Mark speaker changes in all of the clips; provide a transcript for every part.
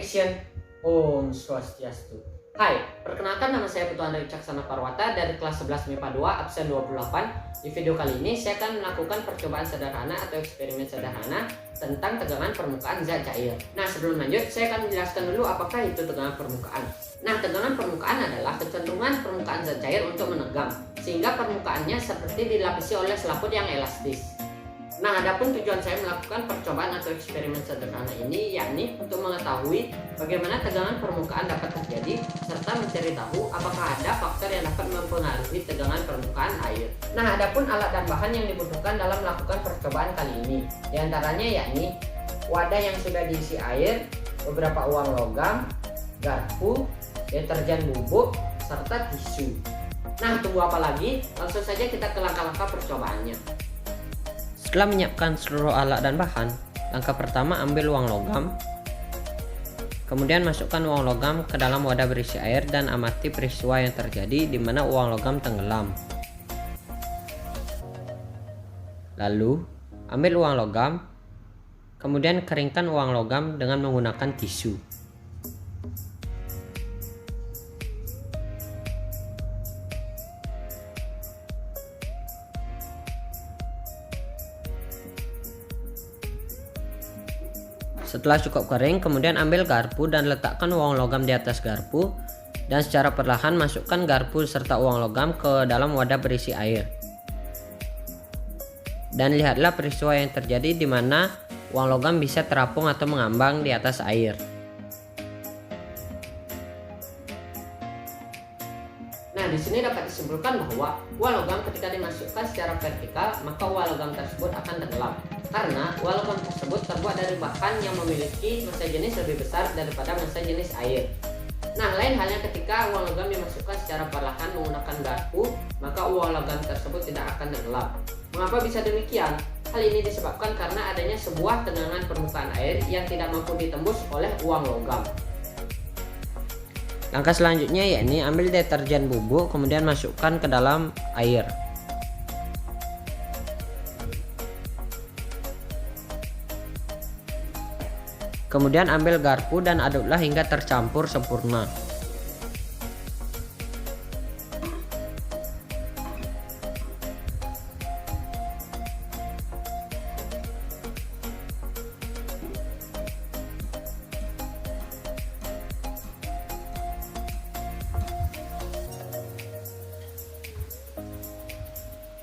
Speaker 1: Action. Om Swastiastu. Hai, perkenalkan nama saya Putu Andri Caksana Parwata dari kelas 11 MIPA 2 absen 28. Di video kali ini saya akan melakukan percobaan sederhana atau eksperimen sederhana tentang tegangan permukaan zat cair. Nah, sebelum lanjut saya akan menjelaskan dulu apakah itu tegangan permukaan. Nah, tegangan permukaan adalah kecenderungan permukaan zat cair untuk menegang, sehingga permukaannya seperti dilapisi oleh selaput yang elastis. Nah, adapun tujuan saya melakukan percobaan atau eksperimen sederhana ini yakni untuk mengetahui bagaimana tegangan permukaan dapat terjadi serta mencari tahu apakah ada faktor yang dapat mempengaruhi tegangan permukaan air. Nah, adapun alat dan bahan yang dibutuhkan dalam melakukan percobaan kali ini, diantaranya yakni wadah yang sudah diisi air, beberapa uang logam, garpu, deterjen bubuk, serta tisu. Nah, tunggu apa lagi? Langsung saja kita ke langkah-langkah percobaannya. Setelah menyiapkan seluruh alat dan bahan, langkah pertama ambil uang logam. Kemudian masukkan uang logam ke dalam wadah berisi air dan amati peristiwa yang terjadi di mana uang logam tenggelam. Lalu, ambil uang logam, kemudian keringkan uang logam dengan menggunakan tisu. Setelah cukup kering, kemudian ambil garpu dan letakkan uang logam di atas garpu dan secara perlahan masukkan garpu serta uang logam ke dalam wadah berisi air. Dan lihatlah peristiwa yang terjadi di mana uang logam bisa terapung atau mengambang di atas air. Nah, di sini dapat disimpulkan bahwa uang logam ketika dimasukkan secara vertikal, maka uang logam tersebut akan tenggelam. Karena uang logam tersebut terbuat dari bahan yang memiliki massa jenis lebih besar daripada massa jenis air. Nah, lain halnya ketika uang logam dimasukkan secara perlahan menggunakan garpu, maka uang logam tersebut tidak akan tenggelam. Mengapa bisa demikian? Hal ini disebabkan karena adanya sebuah tegangan permukaan air yang tidak mampu ditembus oleh uang logam. Langkah selanjutnya yakni ambil deterjen bubuk kemudian masukkan ke dalam air. Kemudian ambil garpu dan aduklah hingga tercampur sempurna.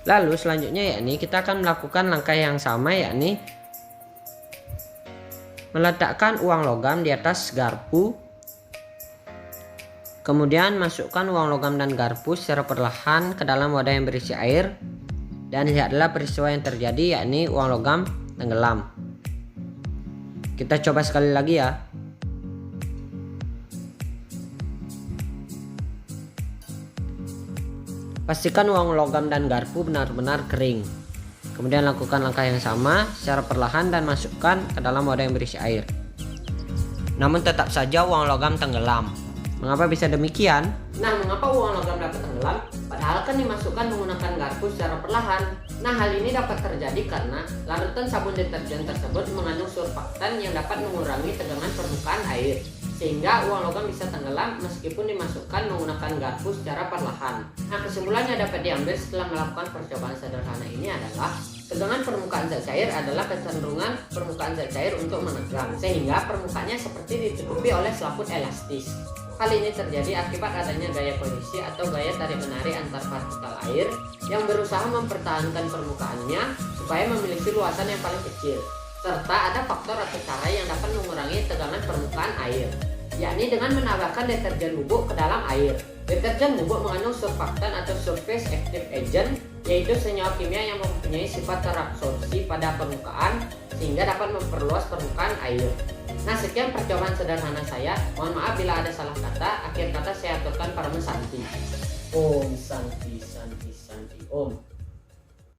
Speaker 1: Lalu selanjutnya yakni kita akan melakukan langkah yang sama yakni meletakkan uang logam di atas garpu. Kemudian masukkan uang logam dan garpu secara perlahan ke dalam wadah yang berisi air. Dan lihatlah peristiwa yang terjadi yakni uang logam tenggelam. Kita coba sekali lagi ya. Pastikan uang logam dan garpu benar-benar kering. Kemudian lakukan langkah yang sama secara perlahan dan masukkan ke dalam wadah yang berisi air. Namun tetap saja uang logam tenggelam. Mengapa bisa demikian? Nah, mengapa uang logam dapat tenggelam? Padahal kan dimasukkan menggunakan garpu secara perlahan. Nah, hal ini dapat terjadi karena larutan sabun deterjen tersebut mengandung surfaktan yang dapat mengurangi tegangan permukaan air, sehingga uang logam bisa tenggelam meskipun dimasukkan menggunakan garpu secara perlahan. Nah, kesimpulannya dapat diambil setelah melakukan percobaan sederhana ini adalah tegangan permukaan zat cair adalah kecenderungan permukaan zat cair untuk menegang, sehingga permukaannya seperti ditutupi oleh selaput elastis. Hal ini terjadi akibat adanya gaya kolisi atau gaya tarik-menarik antar partikel air yang berusaha mempertahankan permukaannya supaya memiliki luasan yang paling kecil. Serta ada faktor atau cara yang dapat mengurangi tegangan permukaan air, yakni dengan menambahkan deterjen bubuk ke dalam air. Deterjen bubuk mengandung surfaktan atau surface active agent, yaitu senyawa kimia yang mempunyai sifat terabsorpsi pada permukaan sehingga dapat memperluas permukaan air. Nah, sekian percobaan sederhana saya. Mohon maaf bila ada salah kata. Akhir kata saya aturkan para Santi. Om Santi Santi Santi Om.